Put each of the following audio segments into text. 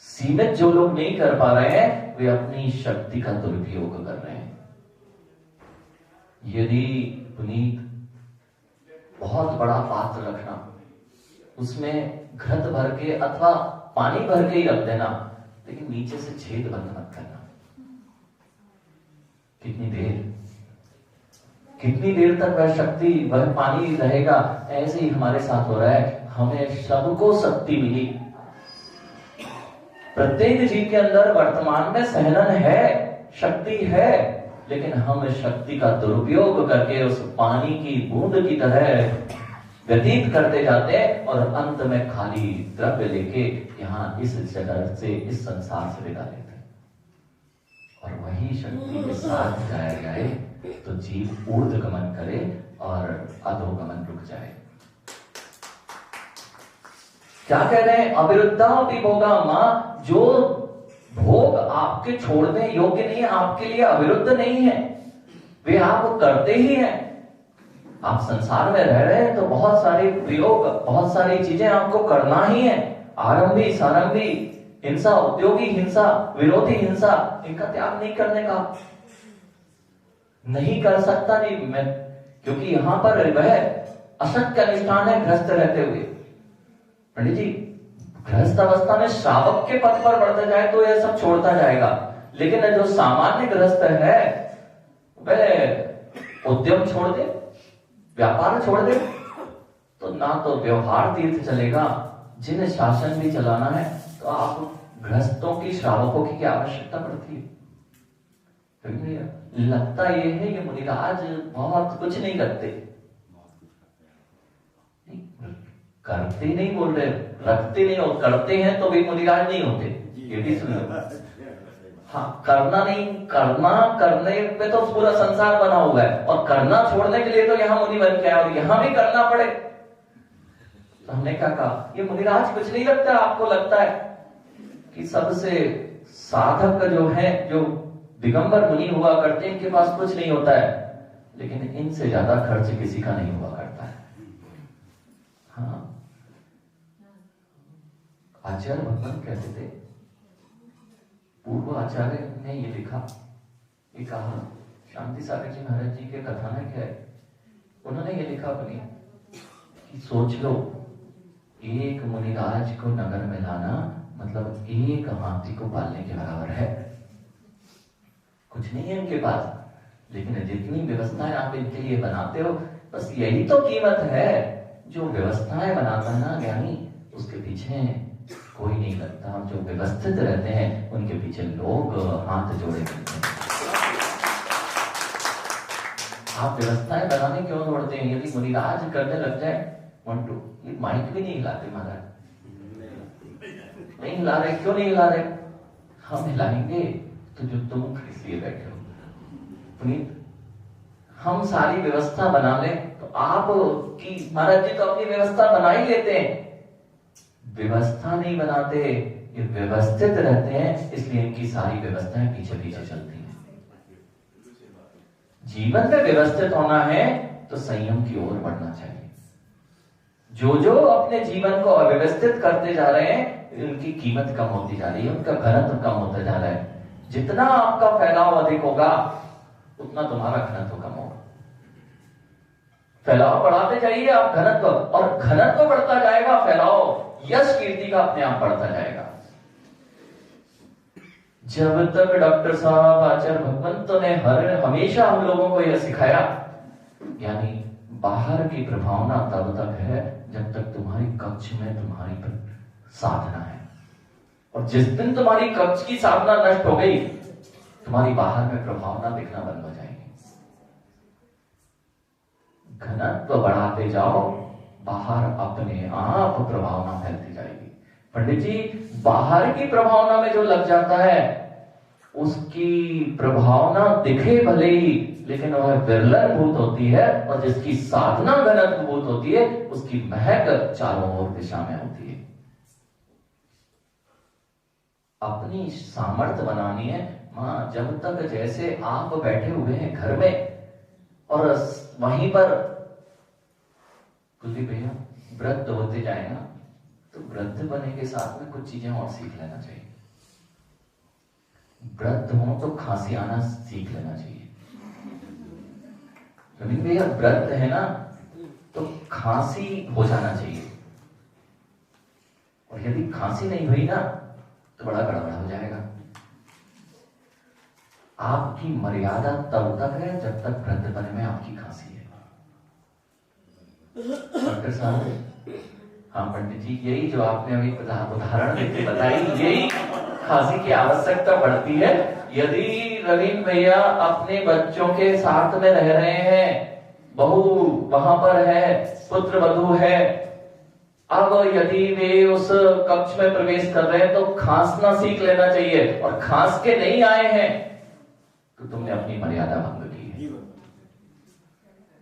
सीमित जो लोग नहीं कर पा रहे हैं वे अपनी शक्ति का दुरुपयोग कर रहे हैं। यदि पुनीत बहुत बड़ा पात्र रखना, उसमें घृत भर के अथवा पानी भर के ही रख देना, लेकिन नीचे से छेद बंद मत करना। कितनी देर तक वह शक्ति, वह पानी रहेगा। ऐसे ही हमारे साथ हो रहा है। हमें सबको शक्ति मिली, प्रत्येक जीव के अंदर वर्तमान में सहनन है, शक्ति है, लेकिन हम शक्ति का दुरुपयोग करके उस पानी की बूंद की तरह व्यतीत करते जाते हैं और अंत में खाली द्रव्य लेके यहाँ इस जगत से, इस संसार से विदा लेते हैं। और वही शक्ति के साथ जाया जाए तो जीव ऊर्ध्व गमन करे और अधोगमन रुक जाए। क्या कह रहे हैं? अविरुद्धा भोगा मां, जो भोग आपके छोड़ने योग्य नहीं है, आपके लिए अविरुद्ध नहीं है, वे आप करते ही हैं। आप संसार में रह रहे हैं तो बहुत सारे प्रयोग, बहुत सारी चीजें आपको करना ही है। आरंभी, सारंभी, हिंसा, उद्योगी हिंसा, विरोधी हिंसा, इनका त्याग नहीं करने का नहीं कर सकता जी मैं, क्योंकि यहां पर वह असत्य अनुष्ठान है गृहस्थ रहते हुए। पंडित जी, गृहस्थ अवस्था में श्रावक के पद पर बढ़ता जाए तो यह सब छोड़ता जाएगा, लेकिन जो सामान्य गृहस्थ है वह उद्यम छोड़ दे, व्यापार छोड़ दे, तो ना तो व्यवहार तीर्थ चलेगा, जिन्हें शासन भी चलाना है, तो आप गृहस्थों की, श्रावकों की क्या आवश्यकता पड़ती है? लगता यह है कि मुनिराज बहुत कुछ नहीं करते नहीं बोल रहे, रखते नहीं और करते हैं तो भी मुनिराज नहीं होते, ये भी सुन लो। हाँ, करना नहीं, करने पे तो पूरा संसार बना हुआ है, और करना छोड़ने के लिए तो यहाँ मुनि बन के आए, और यहाँ भी करना पड़े तो हमने क्या कहा? ये मुनिराज कुछ नहीं लगता। आपको लगता है कि सबसे साधक जो है, जो दिगंबर मुनि हुआ करते हैं, इनके पास कुछ नहीं होता है, लेकिन इनसे ज्यादा खर्च किसी का नहीं हुआ करता है। हाँ, आचार्य भगवान कहते थे, पूर्व आचार्य ने ये लिखा, ये कहा, शांति सागर जी महाराज जी के कथानक है, उन्होंने ये लिखा अपनी कि सोच लो, एक मुनिराज को नगर में लाना मतलब एक हाथी को पालने के बराबर है। कुछ नहीं है इनके पास, लेकिन जितनी व्यवस्थाएं आप इनके लिए बनाते हो, बस यही तो कीमत है। जो व्यवस्थाएं बनाता है ना ज्ञानी, उसके पीछे कोई नहीं लगता। जो व्यवस्थित रहते हैं उनके पीछे लोग हाथ जोड़े रहते हैं। आप व्यवस्थाएं बनाने क्यों छोड़ते हैं? यदि मुनिराज करने लग जाए, ये माइक भी नहीं हिलाते महाराज, नहीं हिला रहे, क्यों नहीं हिला रहे? हम हिलाएंगे तो जो तुम इसलिए बैठे हो पुनीत, हम सारी व्यवस्था बना लें तो आप की महाराज जी तो अपनी व्यवस्था बना ही लेते हैं, व्यवस्था नहीं बनाते, ये व्यवस्थित रहते हैं, इसलिए इनकी सारी व्यवस्थाएं पीछे पीछे चलती हैं। जीवन में व्यवस्थित होना है तो संयम की ओर बढ़ना चाहिए। जो अपने जीवन को अव्यवस्थित करते जा रहे हैं, उनकी कीमत कम होती जा रही है, उनका घनत्व कम होता जा रहा है। जितना आपका फैलाव अधिक होगा, उतना तुम्हारा घनत्व कम होगा। फैलाव बढ़ाते जाइए आप घनत्व, और घनत्व बढ़ता जाएगा, फैलाव यश कीर्ति का अपने आप बढ़ता जाएगा। जब तक डॉक्टर साहब आचार्य भगवंतों ने हमेशा हम लोगों को यह सिखाया, यानी बाहर की प्रभावना तब तक है जब तक तुम्हारी कक्ष में तुम्हारी साधना है, और जिस दिन तुम्हारी कक्ष की साधना नष्ट हो गई, तुम्हारी बाहर में प्रभावना दिखना बंद हो जाएगी। घनत्व बढ़ाते जाओ, बाहर अपने आप प्रभावना फैलती जाएगी। पंडित जी, बाहर की प्रभावना में जो लग जाता है, उसकी प्रभावना दिखे भले ही, लेकिन वह विरलन भूत होती है, और जिसकी साधना घनत्व भूत होती है, उसकी महक चारों ओर दिशा में होती है। अपनी सामर्थ्य बनानी है मां। जब तक जैसे आप बैठे हुए हैं घर में, और वहीं पर कुलदीप भैया वृद्ध होते जाए ना, तो वृद्ध बने के साथ में कुछ चीजें और सीख लेना चाहिए। व्रत हो तो खांसी आना सीख लेना चाहिए। रवीन भैया व्रत है ना तो खांसी हो जाना चाहिए, और यदि खांसी नहीं हुई ना तो बड़ा गड़बड़ हो जाएगा। आपकी मर्यादा तब तक है जब तक व्रत बने में आपकी खांसी है। डॉक्टर साहब, हाँ पंडित जी, यही जो आपने अभी उदाहरण देके बताई, यही खांसी की आवश्यकता पड़ती है। यदि रवीन भैया अपने बच्चों के साथ में रह रहे हैं, बहू वहां पर है, पुत्र वधू है, अब यदि वे उस कक्ष में प्रवेश कर रहे हैं तो खांसना सीख लेना चाहिए, और खांस के नहीं आए हैं तो तुमने अपनी मर्यादा भंग की है।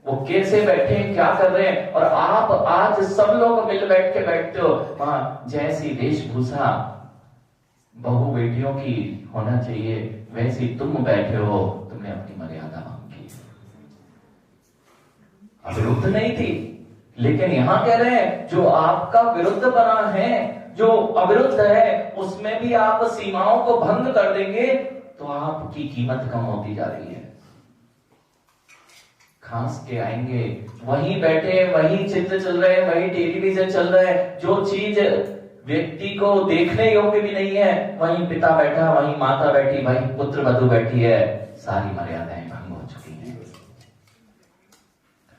वो कैसे बैठे हैं, क्या कर रहे हैं, और आप आज सब लोग मिल बैठ के बैठते हो वहां, जैसी वेशभूषा बहू बेटियों की होना चाहिए वैसी तुम बैठे हो, तुमने अपनी मर्यादा भंग की। अविरुद्ध नहीं थी, लेकिन यहां कह रहे हैं जो आपका विरुद्ध बना है, जो अविरुद्ध है, उसमें भी आप सीमाओं को भंग कर देंगे तो आपकी कीमत कम होती जा रही है। खांस के आएंगे, वहीं बैठे, वहीं चित्र चल रहे, वहीं टेलीविजन चल रहा है, जो चीज व्यक्ति को देखने योग्य भी नहीं है, वहीं पिता बैठा, वहीं माता बैठी, वहीं पुत्र वधू बैठी है, सारी मर्यादाएं भंग हो चुकी हैं।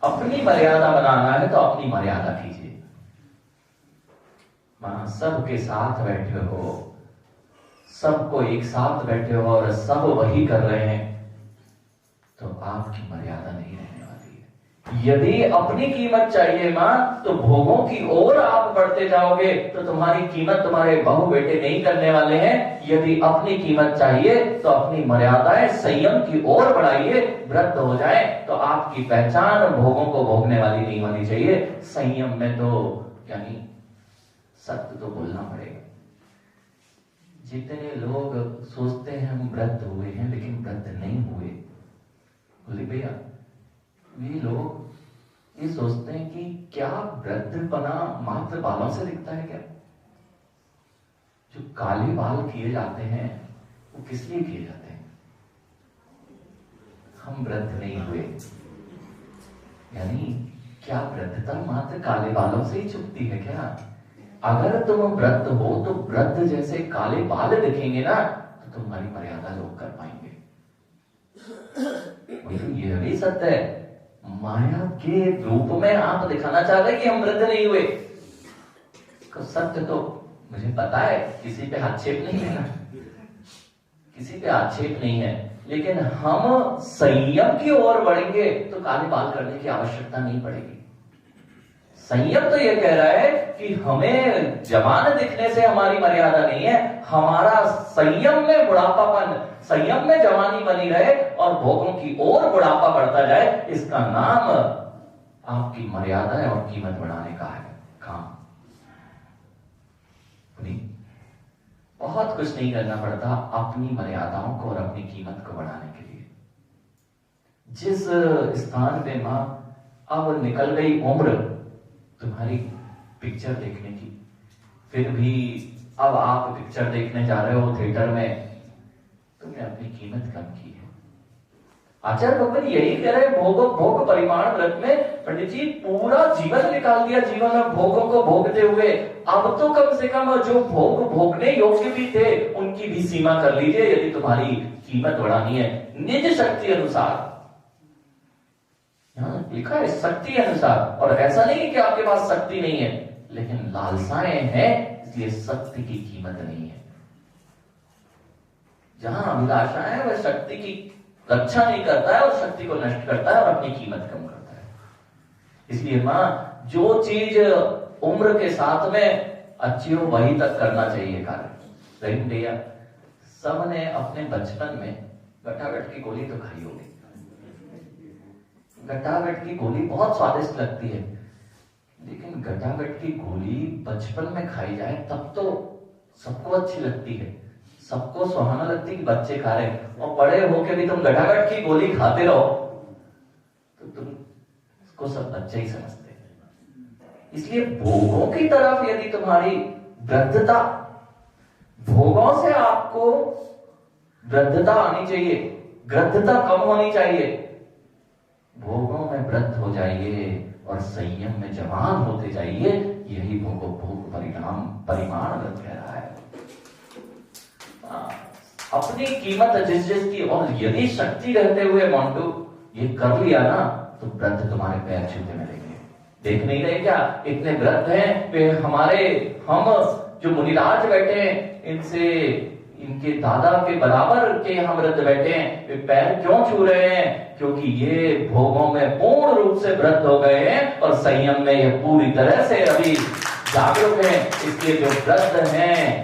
अपनी मर्यादा बनाना है तो अपनी मर्यादा कीजिए। वहां सबके साथ बैठे हो, सबको एक साथ बैठे हो और सब वही कर रहे हैं तो आपकी मर्यादा नहीं रहने वाली है। यदि अपनी कीमत चाहिए मां तो भोगों की ओर आप बढ़ते जाओगे तो तुम्हारी कीमत तुम्हारे बहू बेटे नहीं करने वाले हैं। यदि अपनी कीमत चाहिए तो अपनी मर्यादाएं संयम की ओर बढ़ाइए। व्रत हो जाए तो आपकी पहचान भोगों को भोगने वाली नहीं होनी चाहिए। संयम में तो यानी सत्य तो बोलना पड़ेगा। जितने लोग सोचते हैं हम व्रत हुए हैं लेकिन व्रत नहीं हुए, बोले भैया ये लोग ये सोचते हैं कि क्या व्रतपना मात्र बालों से दिखता है क्या? जो काले बाल किए जाते हैं वो किस लिए किए जाते हैं? हम व्रत नहीं हुए, यानी क्या व्रतता मात्र काले बालों से ही छुपती है क्या? अगर तुम व्रत हो तो व्रत जैसे काले बाल दिखेंगे ना तो तुम्हारी मर्यादा लोग कर पाएंगे। यह भी सत्य है, माया के रूप में आप दिखाना चाह रहे कि हम व्रत नहीं हुए। तो सत्य तो मुझे पता है, किसी पे आक्षेप नहीं है ना, किसी पे आक्षेप नहीं है, लेकिन हम संयम की ओर बढ़ेंगे तो काले बाल करने की आवश्यकता नहीं पड़ेगी। संयम तो यह कह रहा है कि हमें जवान दिखने से हमारी मर्यादा नहीं है, हमारा संयम में बुढ़ापापन, संयम में जवानी बनी रहे और भोगों की ओर बुढ़ापा बढ़ता जाए। इसका नाम आपकी मर्यादा और कीमत बढ़ाने का है काम। नहीं, बहुत कुछ नहीं करना पड़ता अपनी मर्यादाओं को और अपनी कीमत को बढ़ाने के लिए। जिस स्थान पे मां अब निकल गई उम्र तुम्हारी पिक्चर देखने की, फिर भी अब आप पिक्चर देखने जा रहे हो थिएटर में, तुमने अपनी कीमत कम की है। आचार्य भगवान यही कह रहे हैं, भोग परिमाण व्रत में पंडित जी पूरा जीवन निकाल दिया, जीवन में भोगों को भोगते हुए। अब तो कम से कम जो भोग भोगने योग्य भी थे उनकी भी सीमा कर लीजिए, यदि तुम्हारी कीमत बढ़ानी है निज शक्ति अनुसार। लिखा है शक्ति अनुसार, और ऐसा नहीं है कि आपके पास शक्ति नहीं है, लेकिन लालसाएं हैं इसलिए शक्ति की कीमत नहीं है। जहां अभिलाषा है वह शक्ति की रक्षा नहीं करता है और शक्ति को नष्ट करता है और अपनी कीमत कम करता है। इसलिए मां जो चीज उम्र के साथ में अच्छी हो वही तक करना चाहिए कार्य। लेकिन भैया सबने अपने बचपन में गटागट की गोली तो खाई होगी। गटागट की गोली बहुत स्वादिष्ट लगती है, लेकिन गटागट की गोली बचपन में खाई जाए तब तो सबको अच्छी लगती है, सबको सुहाना लगती है कि बच्चे खा रहे हैं, और बड़े होके भी तुम गटागट की गोली खाते रहो तो तुम इसको सब बच्चे ही समझते हैं। इसलिए भोगों की तरफ यदि तुम्हारी वृद्धता, भोगों से आपको वृद्धता आनी चाहिए, गृद्धता कम होनी चाहिए। भोगों में वृद्ध हो जाइए और संयम में जवान होते जाइए, यही भोग परिणाम परिमाण व्रत कह रहा है। अपनी कीमत जिस की, और यदि शक्ति रहते हुए मोंटू ये कर लिया ना, तो वृद्ध तुम्हारे पैर छूते मिलेंगे। देख नहीं रहे क्या इतने वृद्ध हैं वे हमारे, हम जो मुनिराज बैठे हैं इनसे, इनके दादा के बराबर के हम वृद्ध बैठे हैं, वे पैर क्यों छू रहे हैं? क्योंकि ये भोगों में पूर्ण रूप से वृद्ध हो गए हैं और संयम में ये पूरी तरह से अभी जागरूक हैं। इसलिए जो वृद्ध हैं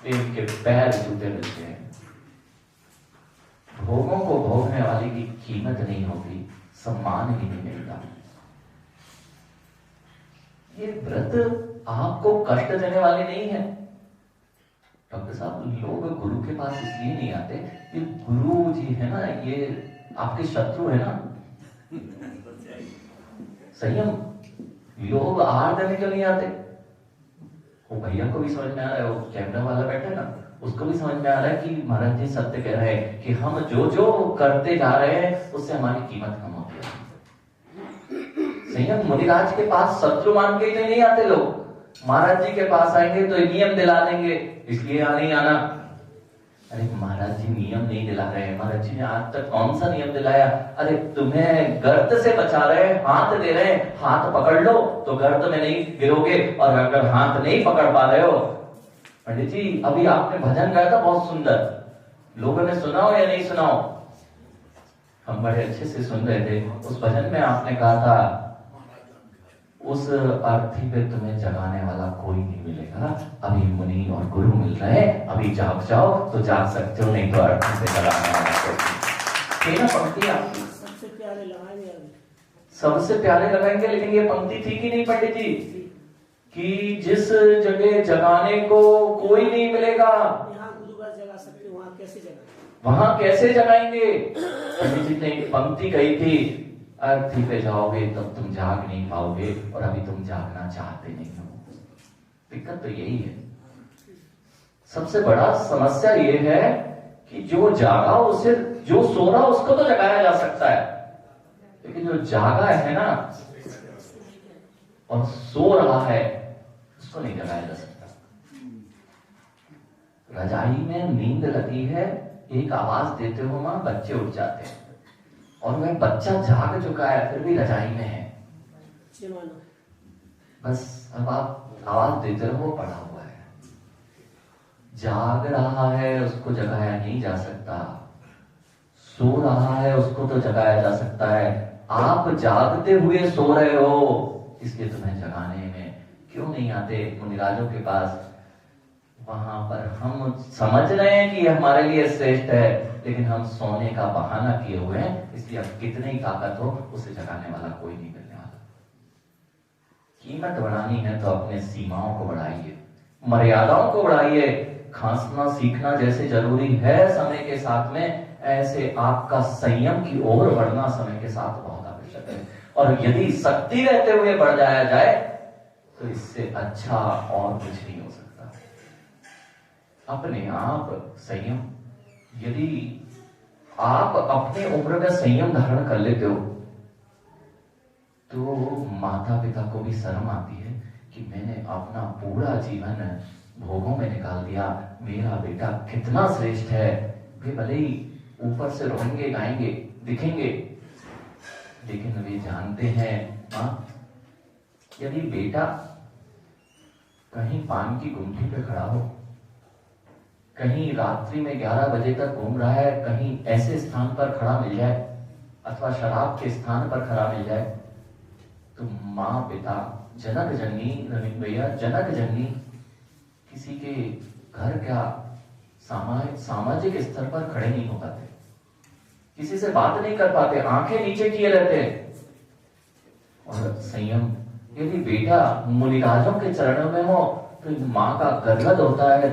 इनके पैर जूते मिलते हैं। भोगों को भोगने वाले की कीमत नहीं होती, सम्मान ही नहीं मिलता। ये व्रत आपको कष्ट देने वाले नहीं है। डॉक्टर साहब, लोग गुरु के पास इसलिए नहीं आते, ये गुरु जी है ना, ये आपके शत्रु है ना। संयम, लोग आहार देने क्यों नहीं आते? वो भैया को भी समझ में आ रहा है, वो कैमरा वाला बैठा है ना, उसको भी समझ में आ रहा है कि महाराज जी सत्य कह रहे हैं कि हम जो जो करते जा रहे हैं उससे हमारी कीमत कम होती है। संयम, मुनिराज के पास शत्रु मान के नहीं आते लोग, महाराज जी के पास आएंगे तो नियम दिला देंगे, इसलिए नहीं आना। अरे महाराज जी नियम नहीं दिला रहे हैं, महाराज जी ने आज तक कौन सा नियम दिलाया? अरे तुम्हें गर्त से बचा रहे हैं, हाथ दे रहे हैं, हाथ पकड़ लो तो गर्त में नहीं गिरोगे। और अगर हाथ नहीं पकड़ पा रहे हो, पंडित जी अभी आपने भजन गाया था बहुत सुंदर, लोगों ने सुना हो या नहीं सुना हो? हम बड़े अच्छे से सुन रहे थे। उस भजन में आपने कहा था, उस अर्थी पे तुम्हें जगाने वाला कोई नहीं मिलेगा, अभी मुनि और गुरु मिल रहे हैं, अभी जाग जाओ तो जाग सकते हो, नहीं तो अर्थी पे जगाने वाला कोई नहीं। पंक्ति आपकी सबसे प्यारे लगाएंगे, सबसे प्यारे लगाएंगे, लेकिन ये पंक्ति थी कि नहीं पंडित जी, कि जिस जगह जगाने को कोई नहीं मिलेगा, यहाँ गुरुवार जगा सकते, वहां कैसे जगाएंगे? वहां कैसे जगाएंगे? पंडित जी ने पंक्ति कही थी, अर्थी पे जाओगे तब तुम जाग नहीं पाओगे, और अभी तुम जागना चाहते नहीं हो। दिक्कत तो यही है। सबसे बड़ा समस्या ये है कि जो जागा उसे, जो सो रहा उसको तो जगाया जा सकता है, लेकिन जो जागा है ना और सो रहा है उसको नहीं जगाया जा सकता। रजाई में नींद लगी है, एक आवाज देते हो मां, बच्चे उठ जाते हैं, और वह बच्चा जाग चुका है फिर भी रजाई में है। बस अब आप आवाज देते रहो, वो पड़ा हुआ है, जाग रहा है, उसको जगाया नहीं जा सकता। सो रहा है उसको तो जगाया जा सकता है। आप जागते हुए सो रहे हो, इसलिए तुम्हें जगाने में क्यों नहीं आते मुनिराजों के पास? वहां पर हम समझ रहे हैं कि हमारे लिए श्रेष्ठ है, लेकिन हम सोने का बहाना किए हुए हैं, इसलिए अब कितनी ही ताकत हो उसे जगाने वाला कोई नहीं मिलने वाला। कीमत बढ़ानी है तो अपने सीमाओं को बढ़ाइए, मर्यादाओं को बढ़ाइए। खांसना सीखना जैसे जरूरी है समय के साथ में, ऐसे आपका संयम की ओर बढ़ना समय के साथ बहुत आवश्यक है। और यदि शक्ति रहते हुए बढ़ जाया जाए तो इससे अच्छा और कुछ नहीं हो सकता। अपने आप संयम, यदि आप अपने उम्र में संयम धारण कर लेते हो तो माता पिता को भी शर्म आती है कि मैंने अपना पूरा जीवन भोगों में निकाल दिया, मेरा बेटा कितना श्रेष्ठ है। वे भले ही ऊपर से रोएंगे, गाएंगे, दिखेंगे, लेकिन वे जानते हैं मां, यदि बेटा कहीं पान की गुमटी पे खड़ा हो, कहीं रात्रि में 11 बजे तक घूम रहा है, कहीं ऐसे स्थान पर खड़ा मिल जाए अथवा शराब के स्थान पर खड़ा मिल जाए, तो माँ पिता, जनक जननी, नवीन भैया, जनक जननी किसी के घर क्या सामाजिक स्तर पर खड़े नहीं हो पाते, किसी से बात नहीं कर पाते, आंखें नीचे किए रहते हैं। और संयम, यदि बेटा मुनिराजों के चरणों में हो तो माँ का गदगद होता है,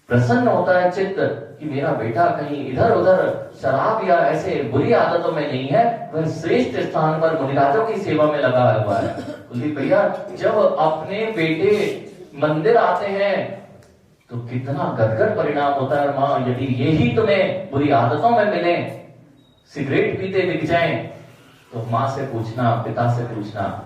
प्रसन्न होता है चित्त कि मेरा बेटा कहीं इधर उधर शराब या ऐसे बुरी आदतों में नहीं है, वह श्रेष्ठ स्थान पर मुनिराजों की सेवा में लगा हुआ है। कुलदीप भैया, जब अपने बेटे मंदिर आते हैं तो कितना गदगद परिणाम होता है। माँ यदि यही तुम्हें बुरी आदतों में मिले, सिगरेट पीते दिख जाएं, तो माँ से पूछना, पिता से पूछना।